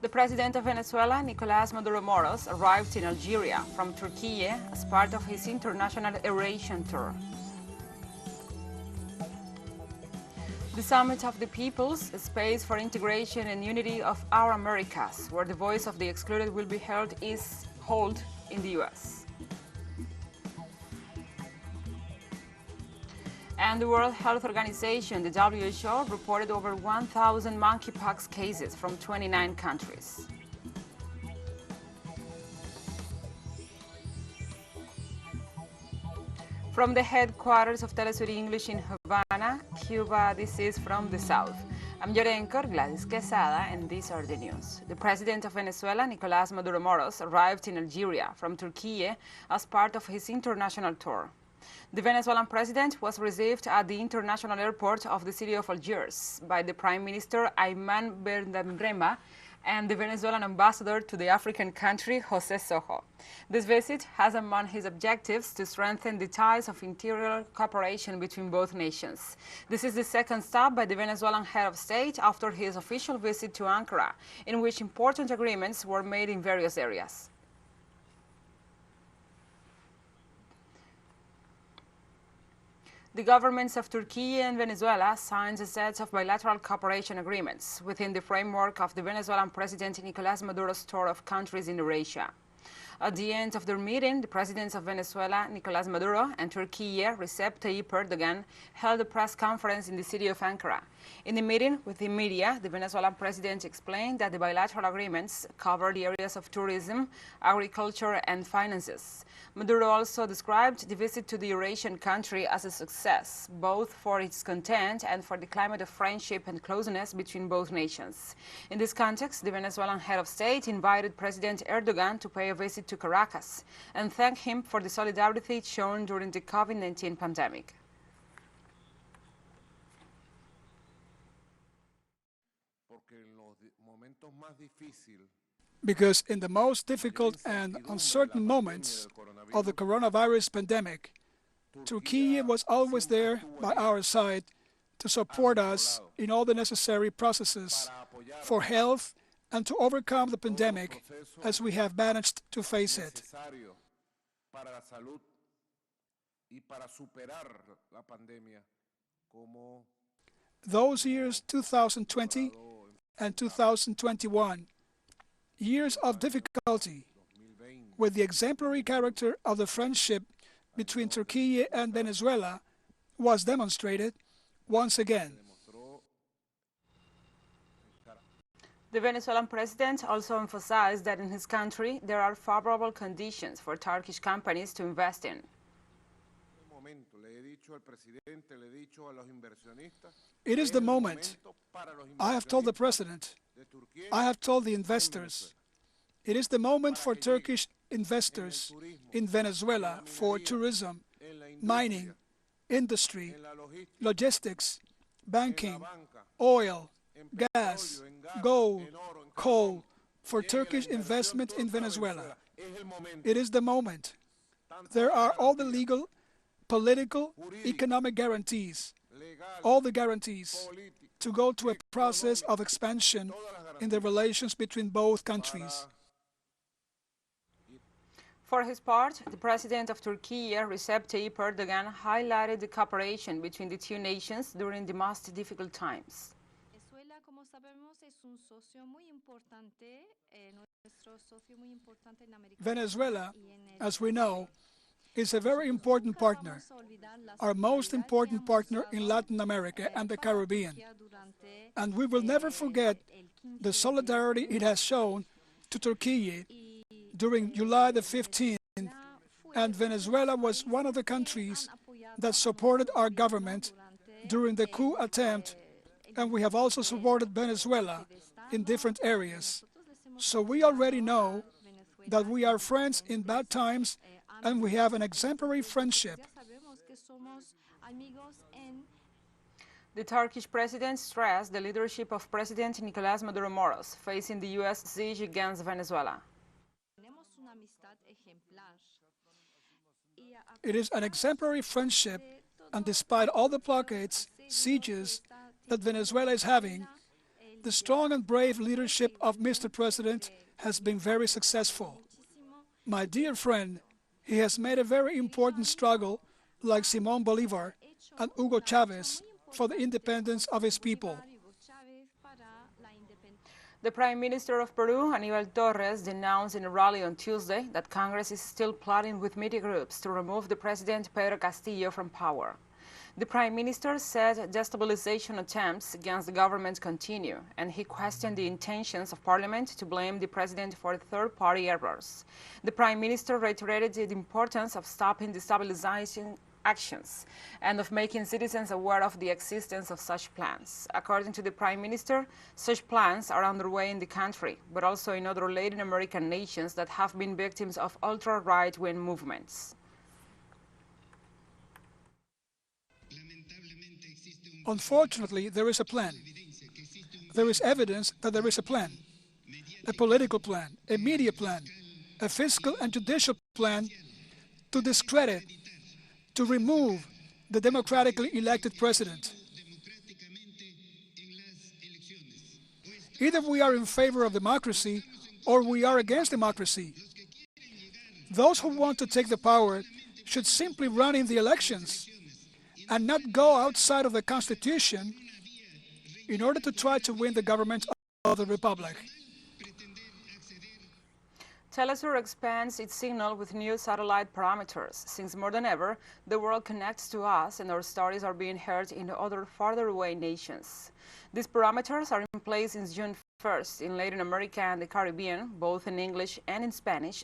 The president of Venezuela, Nicolas Maduro Moros, arrived in Algeria from Turkey as part of his international Eurasian tour. The Summit of the Peoples, a space for integration and unity of our Americas, where the voice of the excluded will be held, is held in the U.S. And the World Health Organization, the WHO, reported over 1,000 monkeypox cases from 29 countries. From the headquarters of TeleSUR English in Havana, Cuba, this is From the South. I'm your anchor, Gladys Quesada, and these are the news. The president of Venezuela, Nicolas Maduro Moros, arrived in Algeria from Turkey as part of his international tour. The Venezuelan president was received at the international airport of the city of Algiers by the Prime Minister Ayman Bendabrema and the Venezuelan ambassador to the African country, José Sojo. This visit has among his objectives to strengthen the ties of interior cooperation between both nations. This is the second stop by the Venezuelan head of state after his official visit to Ankara, in which important agreements were made in various areas. The governments of Turkey and Venezuela signed a set of bilateral cooperation agreements within the framework of the Venezuelan President Nicolas Maduro's tour of countries in Eurasia. At the end of their meeting, the presidents of Venezuela, Nicolas Maduro, and Turkey, Recep Tayyip Erdogan, held a press conference in the city of Ankara. In the meeting with the media, the Venezuelan president explained that the bilateral agreements cover the areas of tourism, agriculture, and finances. Maduro also described the visit to the Eurasian country as a success, both for its content and for the climate of friendship and closeness between both nations. In this context, the Venezuelan head of state invited President Erdogan to pay a visit to Caracas and thanked him for the solidarity shown during the COVID-19 pandemic. Because in the most difficult and uncertain moments of the coronavirus pandemic, Turkey was always there by our side to support us in all the necessary processes for health and to overcome the pandemic as we have managed to face it. Those years 2020 and 2021, years of difficulty, with the exemplary character of the friendship between Turkey and Venezuela, was demonstrated once again. The Venezuelan president also emphasized that in his country there are favorable conditions for Turkish companies to invest in. It is the moment. I have told the president, I have told the investors, it is the moment for Turkish investors in Venezuela for tourism, mining, industry, logistics, banking, oil, gas, gold, coal, for Turkish investment in Venezuela. It is the moment. There are all the legal, political, economic guarantees, all the guarantees to go to a process of expansion in the relations between both countries. For his part, the president of Turkey, Recep Tayyip Erdogan, highlighted the cooperation between the two nations during the most difficult times. Venezuela, as we know, is a very important partner, our most important partner in Latin America and the Caribbean. And we will never forget the solidarity it has shown to Turkey during July the 15th, and Venezuela was one of the countries that supported our government during the coup attempt, and we have also supported Venezuela in different areas. So we already know that we are friends in bad times and we have an exemplary friendship. The Turkish president stressed the leadership of President Nicolas Maduro Moros facing the U.S. siege against Venezuela. It is an exemplary friendship, and despite all the blockades, sieges that Venezuela is having, The strong and brave leadership of Mr. President has been very successful. My dear friend, he has made a very important struggle like Simón Bolívar and Hugo Chávez for the independence of his people. The Prime Minister of Peru, Aníbal Torres, denounced in a rally on Tuesday that Congress is still plotting with media groups to remove the President Pedro Castillo from power. The Prime Minister said destabilization attempts against the government continue, and he questioned the intentions of Parliament to blame the President for third-party errors. The Prime Minister reiterated the importance of stopping destabilization actions and of making citizens aware of the existence of such plans. According to the Prime Minister, such plans are underway in the country, but also in other Latin American nations that have been victims of ultra-right-wing movements. Unfortunately, there is a plan. There is evidence that there is a plan. A political plan, a media plan, a fiscal and judicial plan to discredit, to remove the democratically elected president. Either we are in favor of democracy or we are against democracy. Those who want to take the power should simply run in the elections and not go outside of the Constitution in order to try to win the government of the Republic. TeleSUR expands its signal with new satellite parameters. Since more than ever, the world connects to us and our stories are being heard in other farther away nations. These parameters are in place since June 1st in Latin America and the Caribbean, both in English and in Spanish.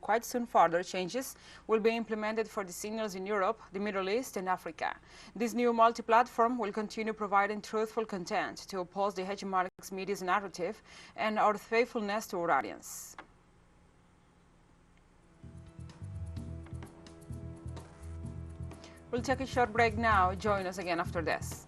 Quite soon further changes will be implemented for the signals in Europe, the Middle East and Africa. This new multi-platform will continue providing truthful content to oppose the hegemonic media's narrative and our faithfulness to our audience. We'll take a short break now. Join us again after this.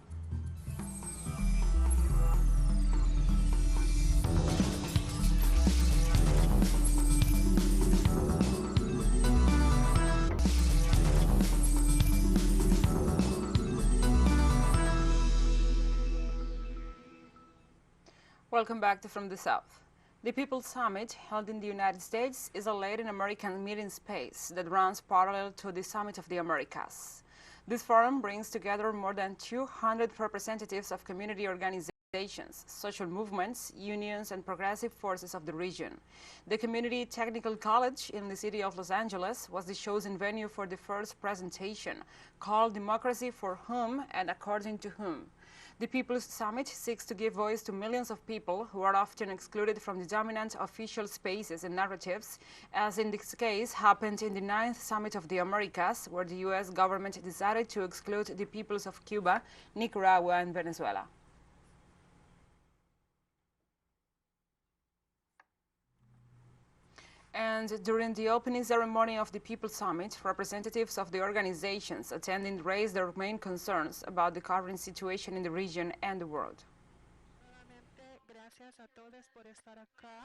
Welcome back to From the South. The People's Summit, held in the United States, is a Latin American meeting space that runs parallel to the Summit of the Americas. This forum brings together more than 200 representatives of community organizations, social movements, unions, and progressive forces of the region. The Community Technical College in the city of Los Angeles was the chosen venue for the first presentation, called Democracy for Whom and According to Whom. The People's Summit seeks to give voice to millions of people who are often excluded from the dominant official spaces and narratives, as in this case happened in the 9th Summit of the Americas, where the U.S. government decided to exclude the peoples of Cuba, Nicaragua, and Venezuela. And during the opening ceremony of the People's Summit, representatives of the organizations attending raised their main concerns about the current situation in the region and the world.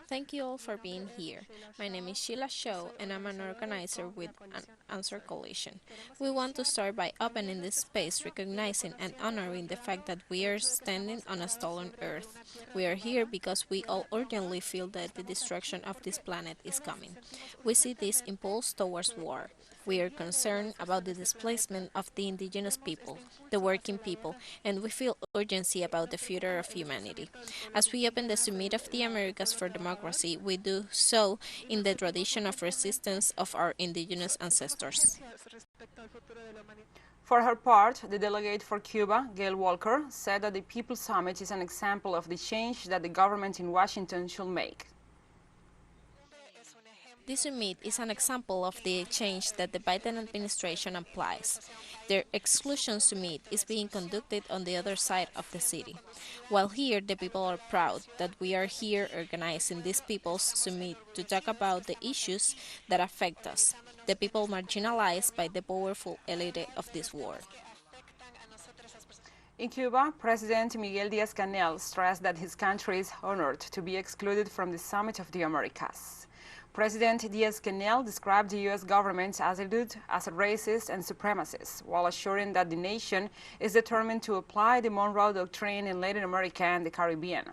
Thank you all for being here. My name is Sheila Shaw, and I'm an organizer with an Answer Coalition. We want to start by opening this space, recognizing and honoring the fact that we are standing on a stolen earth. We are here because we all urgently feel that the destruction of this planet is coming. We see this impulse towards war. We are concerned about the displacement of the indigenous people, the working people, and we feel urgency about the future of humanity. As we open the Summit of the Americas for Democracy, we do so in the tradition of resistance of our indigenous ancestors. For her part, the delegate for Cuba, Gail Walker, said that the People's Summit is an example of the change that the government in Washington should make. This summit is an example of the change that the Biden administration applies. Their exclusion summit is being conducted on the other side of the city. While here, the people are proud that we are here organizing this People's Summit to talk about the issues that affect us, the people marginalized by the powerful elite of this world. In Cuba, President Miguel Díaz-Canel stressed that his country is honored to be excluded from the Summit of the Americas. President Díaz-Canel described the U.S. government's attitude as a racist and supremacist, while assuring that the nation is determined to apply the Monroe Doctrine in Latin America and the Caribbean.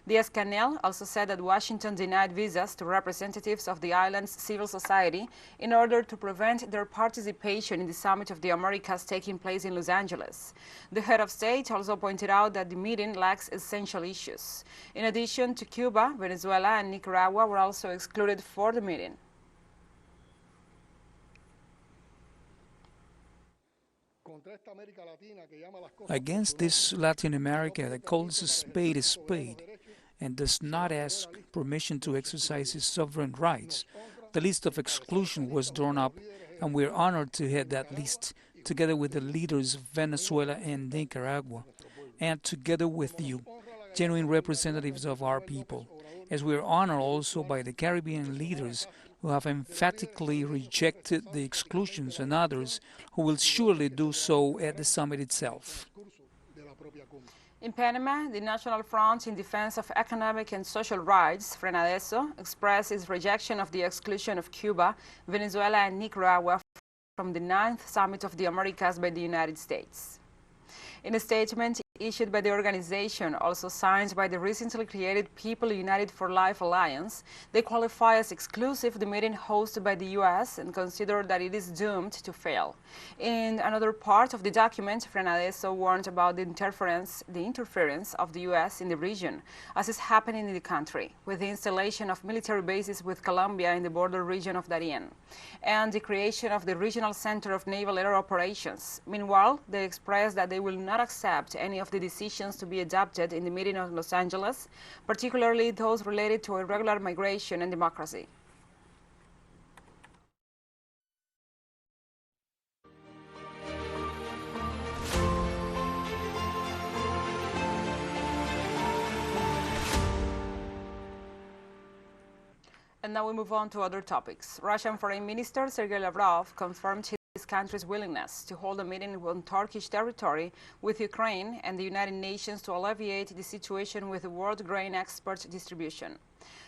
Díaz-Canel also said that Washington denied visas to representatives of the island's civil society in order to prevent their participation in the Summit of the Americas taking place in Los Angeles. The head of state also pointed out that the meeting lacks essential issues. In addition to Cuba, Venezuela and Nicaragua were also excluded for the meeting. Against this Latin America that calls a spade and does not ask permission to exercise its sovereign rights, the list of exclusion was drawn up, and we're honored to head that list together with the leaders of Venezuela and Nicaragua, and together with you, genuine representatives of our people, as we are honored also by the Caribbean leaders who have emphatically rejected the exclusions and others who will surely do so at the summit itself. In Panama, the National Front in Defense of Economic and Social Rights, FRENADESO, expressed its rejection of the exclusion of Cuba, Venezuela and Nicaragua from the 9th Summit of the Americas by the United States. In a statement issued by the organization, also signed by the recently created People United for Life Alliance, they qualify as exclusive the meeting hosted by the U.S. and consider that it is doomed to fail. In another part of the document, FRENADESO warned about the interference of the U.S. in the region, as is happening in the country, with the installation of military bases with Colombia in the border region of Darien, and the creation of the Regional Center of Naval Air Operations. Meanwhile, they expressed that they will not accept any of the decisions to be adopted in the meeting of Los Angeles, particularly those related to irregular migration and democracy. And now we move on to other topics. Russian Foreign Minister Sergei Lavrov confirmed his country's willingness to hold a meeting on Turkish territory with Ukraine and the United Nations to alleviate the situation with the world grain export distribution.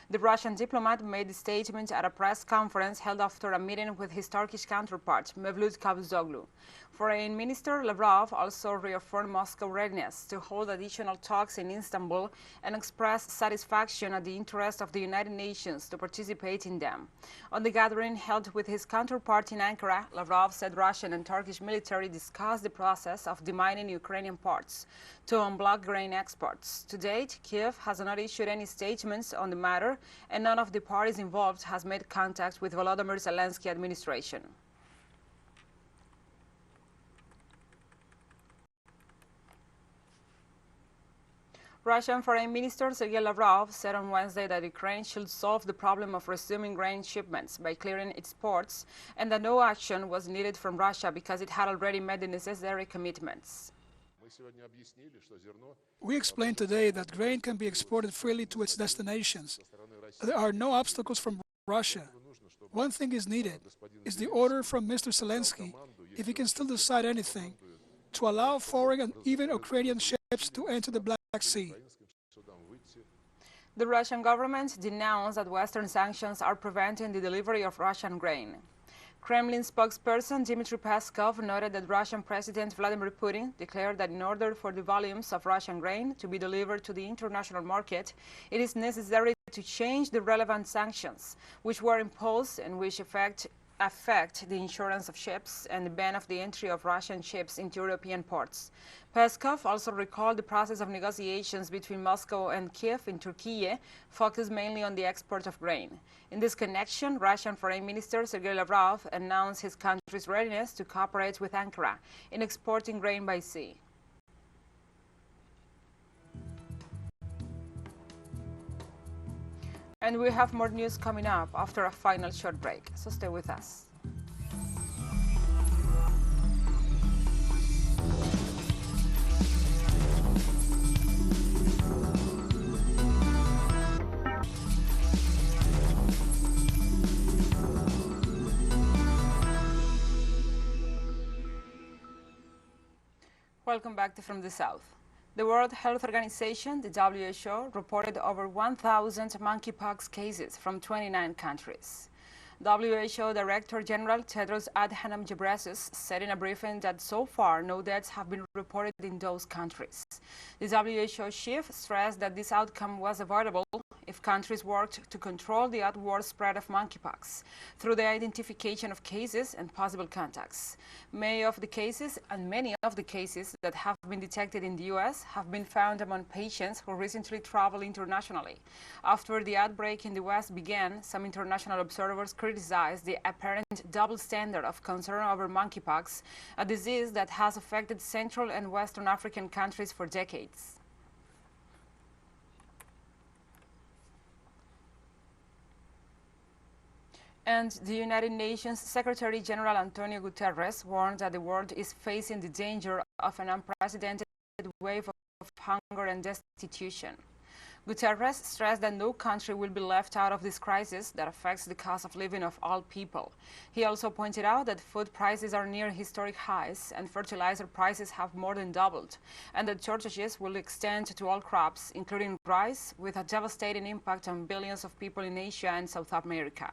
The Russian diplomat made the statement at a press conference held after a meeting with his Turkish counterpart, Mevlut Cavusoglu. Foreign Minister Lavrov also reaffirmed Moscow's readiness to hold additional talks in Istanbul and expressed satisfaction at the interest of the United Nations to participate in them. On the gathering held with his counterpart in Ankara, Lavrov said Russian and Turkish military discussed the process of demining Ukrainian ports to unblock grain exports. To date, Kiev has not issued any statements on the matter, and none of the parties involved has made contact with Volodymyr Zelensky administration. Russian Foreign Minister Sergei Lavrov said on Wednesday that Ukraine should solve the problem of resuming grain shipments by clearing its ports, and that no action was needed from Russia because it had already made the necessary commitments. We explained today that grain can be exported freely to its destinations. There are no obstacles from Russia. One thing is needed, is the order from Mr. Zelensky, if he can still decide anything, to allow foreign and even Ukrainian ships to enter the Black Sea. The Russian government denounced that Western sanctions are preventing the delivery of Russian grain. Kremlin spokesperson Dmitry Peskov noted that Russian President Vladimir Putin declared that in order for the volumes of Russian grain to be delivered to the international market, it is necessary to change the relevant sanctions, which were imposed and which affect the insurance of ships and the ban of the entry of Russian ships into European ports. Peskov also recalled the process of negotiations between Moscow and Kiev in Turkey, focused mainly on the export of grain. In this connection, Russian Foreign Minister Sergei Lavrov announced his country's readiness to cooperate with Ankara in exporting grain by sea. And we have more news coming up after a final short break, so stay with us. Welcome back to From the South. The World Health Organization, the WHO, reported over 1,000 monkeypox cases from 29 countries. WHO Director General Tedros Adhanom Ghebreyesus said in a briefing that so far no deaths have been reported in those countries. The WHO chief stressed that this outcome was avoidable if countries worked to control the outward spread of monkeypox through the identification of cases and possible contacts. Many of the cases that have been detected in the U.S. have been found among patients who recently traveled internationally. After the outbreak in the West began, some international observers criticized the apparent double standard of concern over monkeypox, a disease that has affected Central and Western African countries for decades. And the United Nations Secretary General Antonio Guterres warned that the world is facing the danger of an unprecedented wave of hunger and destitution. Guterres stressed that no country will be left out of this crisis that affects the cost of living of all people. He also pointed out that food prices are near historic highs and fertilizer prices have more than doubled, and that shortages will extend to all crops, including rice, with a devastating impact on billions of people in Asia and South America.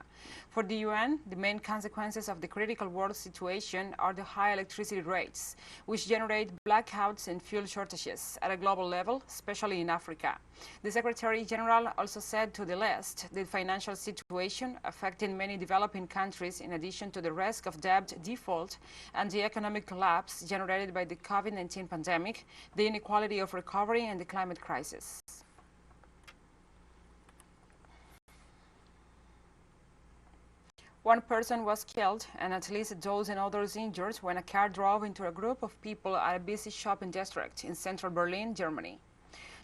For the UN, the main consequences of the critical world situation are the high electricity rates, which generate blackouts and fuel shortages at a global level, especially in Africa. The Secretary General also said to the list the financial situation affecting many developing countries, in addition to the risk of debt default and the economic collapse generated by the COVID-19 pandemic, the inequality of recovery and the climate crisis. One person was killed and at least a dozen others injured when a car drove into a group of people at a busy shopping district in central Berlin, Germany.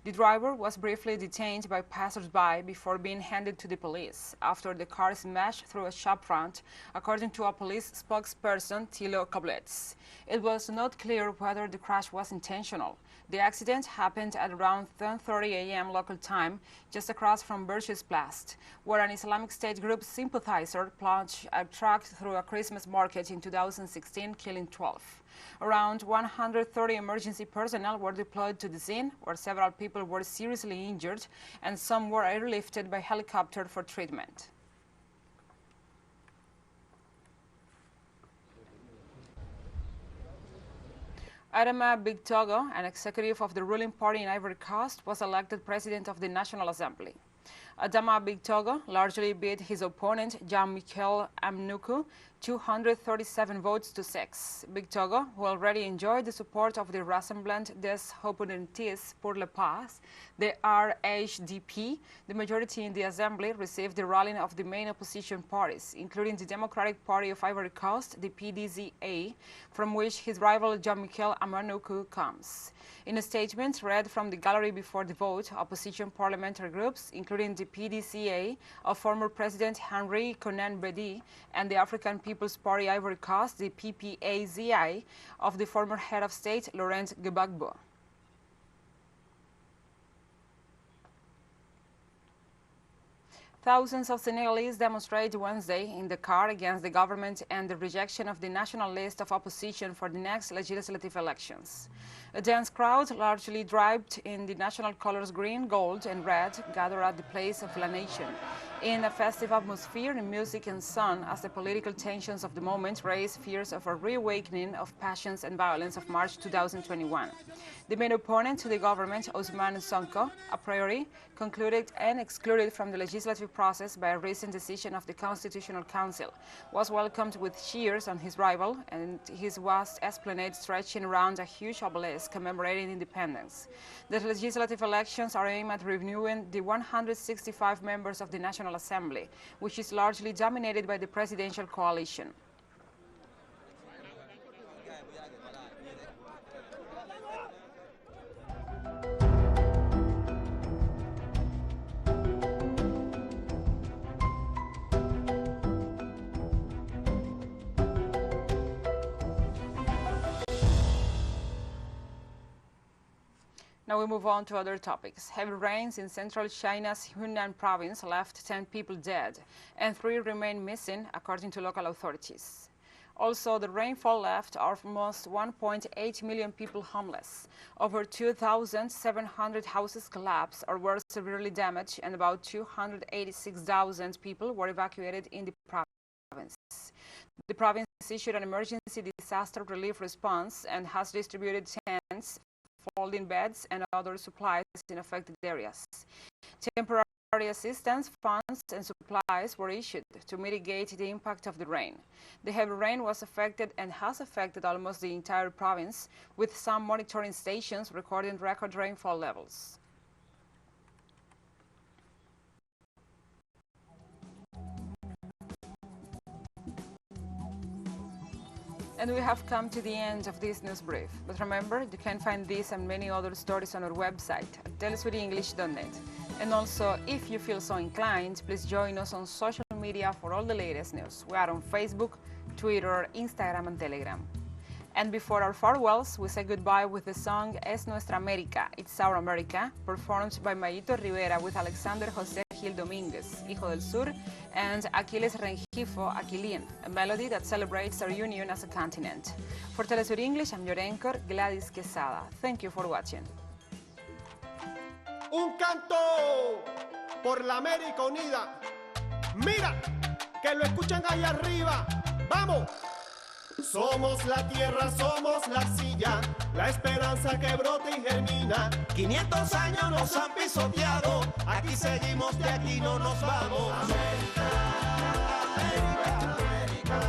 The driver was briefly detained by passers-by before being handed to the police after the car smashed through a shopfront, according to a police spokesperson, Thilo Koblitz. It was not clear whether the crash was intentional. The accident happened at around 10:30 a.m. local time, just across from Berchtesgaden, where an Islamic State group sympathizer plunged a truck through a Christmas market in 2016, killing 12. Around 130 emergency personnel were deployed to the scene, where several people were seriously injured, and some were airlifted by helicopter for treatment. Adama Bigtogo, an executive of the ruling party in Ivory Coast, was elected president of the National Assembly. Adama Bigtogo largely beat his opponent, Jean-Michel Amnuku, 237 votes to 6. Bigtogo, who already enjoyed the support of the Rassemblement des Opponentistes pour la Paix, the RHDP, the majority in the assembly received the rallying of the main opposition parties, including the Democratic Party of Ivory Coast, the PDZA, from which his rival Jean-Michel Amanuku comes. In a statement read from the gallery before the vote, opposition parliamentary groups, including the PDCA of former President Henri Konan Bedi and the African People's Party Ivory Coast, the PPAZI, of the former head of state Laurent Gbagbo. Thousands of Senegalese demonstrated Wednesday in Dakar against the government and the rejection of the national list of opposition for the next legislative elections. A dense crowd, largely draped in the national colors green, gold and red, gathered at the Place of La Nation in a festive atmosphere in music and sun as the political tensions of the moment raised fears of a reawakening of passions and violence of March 2021. The main opponent to the government, Ousmane Sonko, a priori, concluded and excluded from the legislative process by a recent decision of the Constitutional Council, was welcomed with cheers on his rival and his vast esplanade stretching around a huge obelisk commemorating independence. The legislative elections are aimed at renewing the 165 members of the National Assembly, which is largely dominated by the presidential coalition. Now we move on to other topics. Heavy rains in central China's Hunan province left 10 people dead, and 3 remain missing, according to local authorities. Also, the rainfall left almost 1.8 million people homeless. Over 2,700 houses collapsed or were severely damaged, and about 286,000 people were evacuated in the province. The province issued an emergency disaster relief response and has distributed tents, folding beds, and other supplies in affected areas. Temporary assistance funds and supplies were issued to mitigate the impact of the rain. The heavy rain was affected and has affected almost the entire province, with some monitoring stations recording record rainfall levels. And we have come to the end of this news brief. But remember, you can find this and many other stories on our website at telesurenglish.net. And also, if you feel so inclined, please join us on social media for all the latest news. We are on Facebook, Twitter, Instagram, and Telegram. And before our farewells, we say goodbye with the song Es Nuestra América, It's Our America, performed by Mayito Rivera with Alexander José Gil Domínguez, Hijo del Sur, and Aquiles Rengifo Aquilín, a melody that celebrates our union as a continent. For TeleSUR English, I'm your anchor, Gladys Quesada. Thank you for watching. Un canto por la América Unida. Mira, que lo escuchan allá arriba. ¡Vamos! Somos la tierra, somos la silla, la esperanza que brota y germina. 500 años nos han pisoteado, aquí seguimos, de aquí no nos vamos. América, América, América,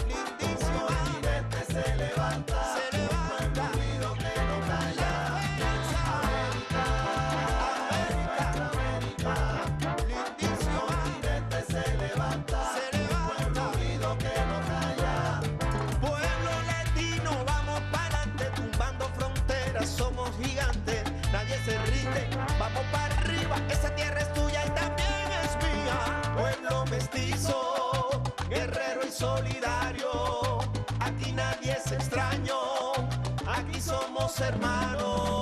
lindísimo continente se levanta, pueblo unido que no calla. América, América, América, lindísimo continente se levanta, pueblo unido que no calla. Pueblo latino, vamos para adelante, tumbando fronteras, somos gigantes, nadie se rinde, vamos para arriba, esa tierra es tuya y también es mía. Pueblo mestizo, guerrero y solidario, aquí nadie es extraño, aquí somos hermanos.